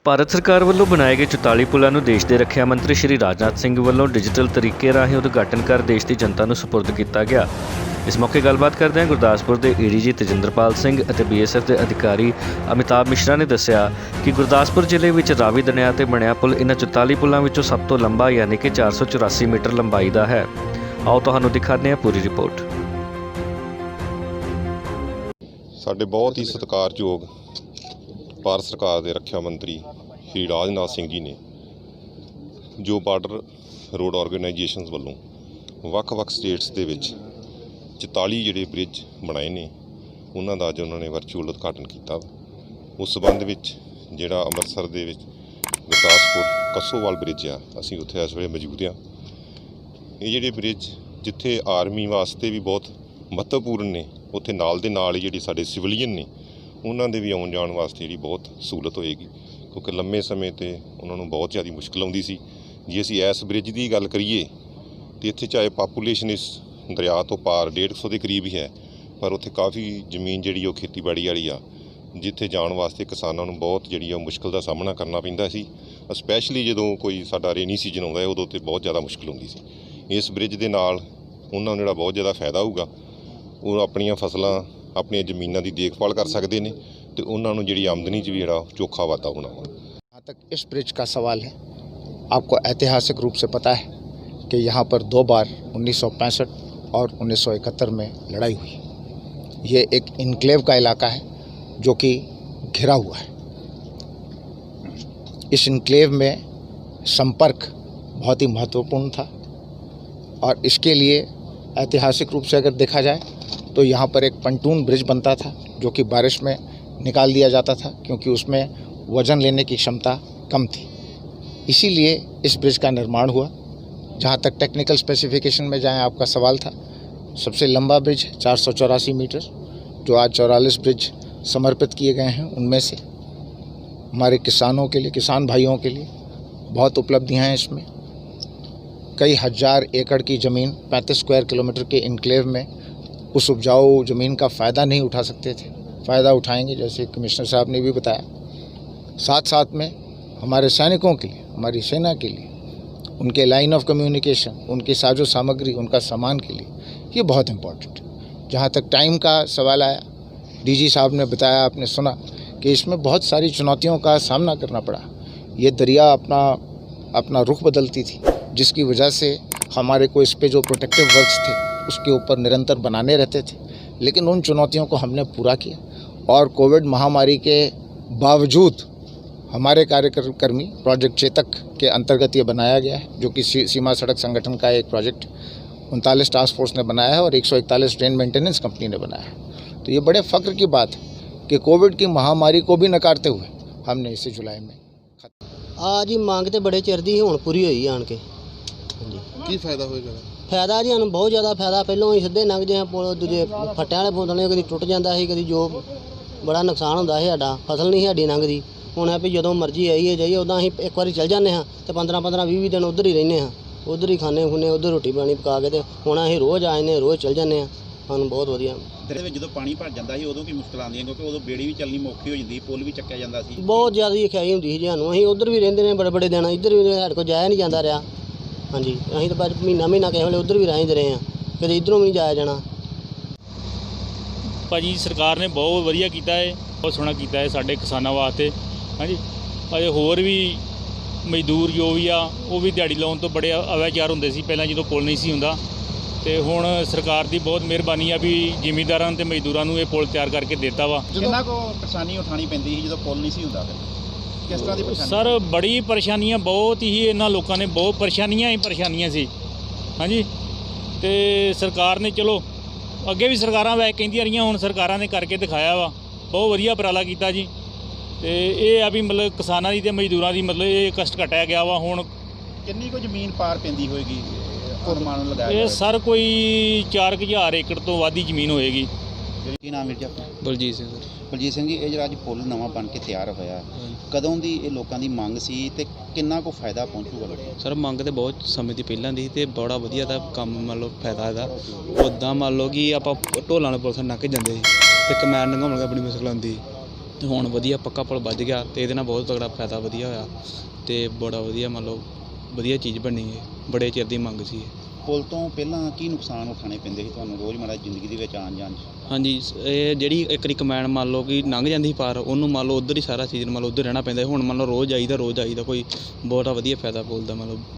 ਭਾਰਤ ਸਰਕਾਰ ਵੱਲੋਂ ਬਣਾਏ ਗਏ 44 ਪੁਲਾਂ ਨੂੰ ਦੇਸ਼ ਦੇ ਰੱਖਿਆ ਮੰਤਰੀ ਸ਼੍ਰੀ ਰਾਜਨਾਥ ਸਿੰਘ ਵੱਲੋਂ ਡਿਜੀਟਲ ਤਰੀਕੇ ਰਾਹੀਂ ਉਦਘਾਟਨ ਕਰ ਦੇਸ਼ ਦੀ ਜਨਤਾ ਨੂੰ ਸਪੁਰਦ ਕੀਤਾ ਗਿਆ। ਇਸ ਮੌਕੇ ਗੱਲਬਾਤ ਕਰਦਿਆਂ ਗੁਰਦਾਸਪੁਰ ਦੇ ਏਡੀਜੀ ਤੇਜਿੰਦਰਪਾਲ ਸਿੰਘ ਅਤੇ BSF ਦੇ ਅਧਿਕਾਰੀ ਅਮਿਤਾਭ ਮਿਸ਼ਰਾ ਨੇ ਦੱਸਿਆ ਕਿ ਗੁਰਦਾਸਪੁਰ ਜ਼ਿਲ੍ਹੇ ਵਿੱਚ ਰਾਵੀ ਦਰਿਆ ਤੇ ਬਣਿਆ ਪੁਲ ਇਨ੍ਹਾਂ 44 ਪੁਲਾਂ ਵਿੱਚੋਂ ਸਭ ਤੋਂ ਲੰਬਾ ਯਾਨੀ ਕਿ 484 ਮੀਟਰ ਲੰਬਾਈ ਦਾ ਹੈ। ਆਓ ਤੁਹਾਨੂੰ ਦਿਖਾਉਂਦੇ ਹਾਂ ਪੂਰੀ ਰਿਪੋਰਟ। ਸਾਡੇ ਬਹੁਤ ਹੀ ਸਤਿਕਾਰਯੋਗ ਭਾਰਤ ਸਰਕਾਰ ਦੇ ਰੱਖਿਆ ਮੰਤਰੀ ਸ਼੍ਰੀ ਰਾਜਨਾਥ ਸਿੰਘ ਜੀ ਨੇ ਜੋ ਬਾਰਡਰ ਰੋਡ ਆਰਗੇਨਾਈਜੇਸ਼ਨਸ ਵੱਲੋਂ ਵੱਖ-ਵੱਖ ਸਟੇਟਸ ਦੇ ਵਿੱਚ 44 ਜਿਹੜੇ ਬ੍ਰਿਜ ਬਣਾਏ ਨੇ ਉਹਨਾਂ ਦਾ ਅੱਜ ਉਹਨਾਂ ਨੇ ਵਰਚੁਅਲ ਉਦਘਾਟਨ ਕੀਤਾ। ਉਸ ਸੰਬੰਧ ਵਿੱਚ ਜਿਹੜਾ ਅੰਮ੍ਰਿਤਸਰ ਦੇ ਵਿੱਚ ਗੁਰਦਾਸਪੁਰ ਕੱਸੋਵਾਲ ਬ੍ਰਿਜ ਆ, ਅਸੀਂ ਉੱਥੇ ਇਸ ਵੇਲੇ ਮੌਜੂਦ ਹਾਂ। ਇਹ ਜਿਹੜੇ ਬ੍ਰਿਜ ਜਿੱਥੇ ਆਰਮੀ ਵਾਸਤੇ ਵੀ ਬਹੁਤ ਮਹੱਤਵਪੂਰਨ ਨੇ, ਉੱਥੇ ਨਾਲ ਦੇ ਨਾਲ ਹੀ ਜਿਹੜੀ ਸਾਡੇ ਸਿਵਲੀਅਨ ਨੇ ਉਹਨਾਂ ਦੇ ਵੀ ਆਉਣ ਜਾਣ ਵਾਸਤੇ ਜਿਹੜੀ ਬਹੁਤ ਸਹੂਲਤ ਹੋਏਗੀ, ਕਿਉਂਕਿ ਲੰਮੇ ਸਮੇਂ 'ਤੇ ਉਹਨਾਂ ਨੂੰ ਬਹੁਤ ਜ਼ਿਆਦਾ ਮੁਸ਼ਕਿਲ ਆਉਂਦੀ ਸੀ। ਜੇ ਅਸੀਂ ਇਸ ਬ੍ਰਿਜ ਦੀ ਗੱਲ ਕਰੀਏ ਤਾਂ ਇੱਥੇ ਚਾਹੇ ਪਾਪੂਲੇਸ਼ਨ ਇਸ ਦਰਿਆ ਤੋਂ ਪਾਰ 150 ਦੇ ਕਰੀਬ ਹੀ ਹੈ, ਪਰ ਉੱਥੇ ਕਾਫੀ ਜ਼ਮੀਨ ਜਿਹੜੀ ਉਹ ਖੇਤੀਬਾੜੀ ਵਾਲੀ ਆ, ਜਿੱਥੇ ਜਾਣ ਵਾਸਤੇ ਕਿਸਾਨਾਂ ਨੂੰ ਬਹੁਤ ਜਿਹੜੀ ਆ ਮੁਸ਼ਕਿਲ ਦਾ ਸਾਹਮਣਾ ਕਰਨਾ ਪੈਂਦਾ ਸੀ। ਸਪੈਸ਼ਲੀ ਜਦੋਂ ਕੋਈ ਸਾਡਾ ਰੇਨੀ ਸੀਜ਼ਨ ਆਉਂਦਾ ਉਦੋਂ ਤੇ ਬਹੁਤ ਜ਼ਿਆਦਾ ਮੁਸ਼ਕਿਲ ਹੁੰਦੀ ਸੀ। ਇਸ ਬ੍ਰਿਜ ਦੇ ਨਾਲ ਉਹਨਾਂ ਨੂੰ ਜਿਹੜਾ ਬਹੁਤ ਜ਼ਿਆਦਾ ਫਾਇਦਾ ਹੋਊਗਾ, ਉਹ ਆਪਣੀਆਂ ਫਸਲਾਂ ਆਪਣੀਆਂ ਜ਼ਮੀਨਾਂ ਦੀ ਦੇਖਭਾਲ ਕਰ ਸਕਦੇ ਨੇ ਤੇ ਉਹਨਾਂ ਨੂੰ ਜਿਹੜੀ ਆਮਦਨੀ 'ਚ ਵੀ ਜਿਹੜਾ ਚੋਖਾ ਵਾਧਾ ਹੋਣਾ ਵਾ। जहाँ तक इस ब्रिज का सवाल है, आपको ऐतिहासिक रूप से पता है कि यहाँ पर 2 बार 1965 और 1971 में लड़ाई हुई। ये एक इनक्लेव का इलाका है जो कि घिरा हुआ है। इस इनक्लेव में संपर्क बहुत ही महत्वपूर्ण था और इसके लिए ऐतिहासिक रूप से अगर देखा जाए तो यहाँ पर एक पंटून ब्रिज बनता था जो कि बारिश में निकाल दिया जाता था क्योंकि उसमें वज़न लेने की क्षमता कम थी। इसीलिए इस ब्रिज का निर्माण हुआ। जहाँ तक टेक्निकल स्पेसिफिकेशन में जाएं, आपका सवाल था, सबसे लंबा ब्रिज 484 मीटर जो आज 44 ब्रिज समर्पित किए गए हैं, उनमें से हमारे किसानों के लिए, किसान भाइयों के लिए बहुत उपलब्धियाँ हैं। इसमें कई हज़ार एकड़ की ज़मीन 35 स्क्वायर किलोमीटर के इनक्लेव में उस उपजाऊ ज़मीन का फ़ायदा नहीं उठा सकते थे, फ़ायदा उठाएंगे, जैसे कमिश्नर साहब ने भी बताया। साथ साथ में हमारे सैनिकों के लिए, हमारी सेना के लिए, उनके लाइन ऑफ कम्युनिकेशन, उनकी साजो सामग्री, उनका सामान के लिए ये बहुत इम्पोर्टेंट है। जहाँ तक टाइम का सवाल आया, DG साहब ने बताया, आपने सुना कि इसमें बहुत सारी चुनौतियों का सामना करना पड़ा। ये दरिया अपना रुख बदलती थी, जिसकी वजह से हमारे को इस पे जो प्रोटेक्टिव वर्क्स थे उसके ऊपर निरंतर बनाने रहते थे, लेकिन उन चुनौतियों को हमने पूरा किया और कोविड महामारी के बावजूद हमारे कार्यकर्मी प्रोजेक्ट चेतक के अंतर्गत ये बनाया गया है, जो कि सीमा सड़क संगठन का एक प्रोजेक्ट 39 टास्क फोर्स ने बनाया है और 141 ट्रेन मेंटेनेंस कंपनी ने बनाया है। तो ये बड़े फ़ख्र की बात है कि कोविड की महामारी को भी नकारते हुए हमने इसे जुलाई में आज ही मांग तो बड़े चिर दी हुण पूरी हुई आन के। ਕੀ ਫਾਇਦਾ ਹੋਏਗਾ? फायदा जी ਸਾਨੂੰ बहुत ज़्यादा फायदा। पहलों ही सीधे लंघ जे पुल दूजे फट्टियां वाले पुल ने, कभी टुट जाता है, कभी जो बड़ा नुकसान होंदा है साडा, फसल नहीं साडी लंघदी। हुण है भी जदों मर्जी आईए जाइए उदां असीं एक बारी चल जाते हैं तो 15-15 20 दिन उधर ही रहने हैं, उधर ही खाने खुने, उधर रोटी पानी पका के। हुण असीं रोज़ आ जाने, रोज़ चल जाते हैं, सानूं बहुत वधिया। ਜਦੋਂ ਪਾਣੀ ਭਰ ਜਾਂਦਾ ਸੀ ਉਦੋਂ ਕੀ ਮੁਸ਼ਕਲ ਆਉਂਦੀਆਂ, ਕਿਉਂਕਿ ਉਦੋਂ ਬੇੜੀ ਵੀ ਚੱਲਣੀ ਔਖੀ ਹੋ ਜਾਂਦੀ, ਪੁਲ ਵੀ ਚੱਕਿਆ ਜਾਂਦਾ ਸੀ। बहुत ज़्यादा ही खियाई हुंदी ਸੀ ਸਾਨੂੰ। ਅਸੀਂ उधर भी ਰਹਿੰਦੇ ਨੇ बड़े दिन, इधर भी ਸਾਡੇ ਕੋਲ जाया नहीं जाता रहा। हाँ जी, अं तो बस महीना किस वे उधर भी रहते रहे हैं, कभी इधरों भी नहीं जाया जाना। भाजी सरकार ने बहुत वधिया किया है, बहुत सोहना किया है साडे किसानों वास्ते। हाँ जी, अजे होर भी मजदूर जो भी आ वो भी दिहाड़ी लाउण तो बड़े अवाचार होंदे सी पहलां जदों पुल नहीं सी हुंदा, ते हुण सरकार की बहुत मेहरबानी आ भी जिमींदारां ते मजदूरां नूं ये पुल तैयार करके देता वा। किन्ना को परेशानी उठानी पैंदी ਸੀ ਜਦੋਂ पुल नहीं सी हुंदा? किस तरह की परेशानी? सर बड़ी परेशानियां, बहुत ही इन्हां लोकां ने बहुत परेशानियां ही परेशानियां सी। हाँ जी, तो सरकार ने चलो अगे भी सरकारां वै कहिंदियां रहियां, हुण सरकारां ने करके दिखाया वा, बहुत वधिया उपराला कीता जी। तो ये आ भी मतलब किसानां दी ते मजदूरां दी मतलब ये कष्ट घटाया गया वा। हुण किन्नी को जमीन पार पैंदी होएगी अनुमान लगाया? ये सर कोई 4000 एकड़ तो वध ही जमीन होएगी। ਕੀ ਨਾਮ ਹੈ ਜੀ ਆਪਣਾ? ਬਲਜੀਤ ਸਿੰਘ ਸਰ। ਬਲਜੀਤ ਸਿੰਘ ਜੀ, ਇਹ ਜਿਹੜਾ ਅੱਜ ਪੁਲ ਨਵਾਂ ਬਣ ਕੇ ਤਿਆਰ ਹੋਇਆ, ਕਦੋਂ ਦੀ ਇਹ ਲੋਕਾਂ ਦੀ ਮੰਗ ਸੀ ਤੇ ਕਿੰਨਾ ਕੁ ਫਾਇਦਾ ਪਹੁੰਚੂਗਾ ਲੋਕਾਂ ਨੂੰ? ਸਰ ਮੰਗ ਤੇ ਬਹੁਤ ਸਮੇਂ ਦੀ ਪਹਿਲਾਂ ਦੀ ਤੇ ਬੜਾ ਵਧੀਆ ਦਾ ਕੰਮ ਮੰਨ ਲਓ ਫਾਇਦਾ ਇਹਦਾ। ਉੱਦਾਂ ਮੰਨ ਲਓ ਕਿ ਆਪਾਂ ਢੋਲਾਂ ਵਾਲੇ ਪੁਲਿਸ ਲੰਘ ਕੇ ਜਾਂਦੇ ਸੀ ਤੇ ਕਮੈਨ ਲੰਘਾਉਣ ਲੱਗੇ ਬੜੀ ਮੁਸ਼ਕਲ ਆਉਂਦੀ। ਤੇ ਹੁਣ ਵਧੀਆ ਪੱਕਾ ਪੁਲ ਵੱਜ ਗਿਆ ਤੇ ਇਹਦੇ ਨਾਲ ਬਹੁਤ ਤਗੜਾ ਫਾਇਦਾ ਵਧੀਆ ਹੋਇਆ ਤੇ ਬੜਾ ਵਧੀਆ ਮੰਨ ਲਓ ਵਧੀਆ ਚੀਜ਼ ਬਣੀ ਹੈ, ਬੜੇ ਚਿਰ ਦੀ ਮੰਗ ਸੀ ਇਹ। ਪੁਲ ਤੋਂ ਪਹਿਲਾਂ ਕੀ ਨੁਕਸਾਨ ਉਠਾਣੇ ਪੈਂਦੇ ਸੀ ਤੁਹਾਨੂੰ ਰੋਜ਼ਮਰ੍ਹਾ ਜ਼ਿੰਦਗੀ ਦੇ ਵਿੱਚ ਆਉਣ ਜਾਣ 'ਚ? ਹਾਂਜੀ ਇਹ ਜਿਹੜੀ ਇੱਕ ਵਾਰੀ ਕਮੈਨ ਮੰਨ ਲਓ ਕਿ ਲੰਘ ਜਾਂਦੀ ਸੀ ਪਾਰ, ਉਹਨੂੰ ਮੰਨ ਲਓ ਉੱਧਰ ਹੀ ਸਾਰਾ ਸੀਜ਼ਨ ਮੰਨ ਲਓ ਉੱਧਰ ਰਹਿਣਾ ਪੈਂਦਾ ਸੀ। ਹੁਣ ਮੰਨ ਲਓ ਰੋਜ਼ ਆਈਦਾ ਕੋਈ ਬਹੁਤ ਵਧੀਆ ਫਾਇਦਾ ਪੁਲ ਦਾ ਮੰਨ ਲਓ।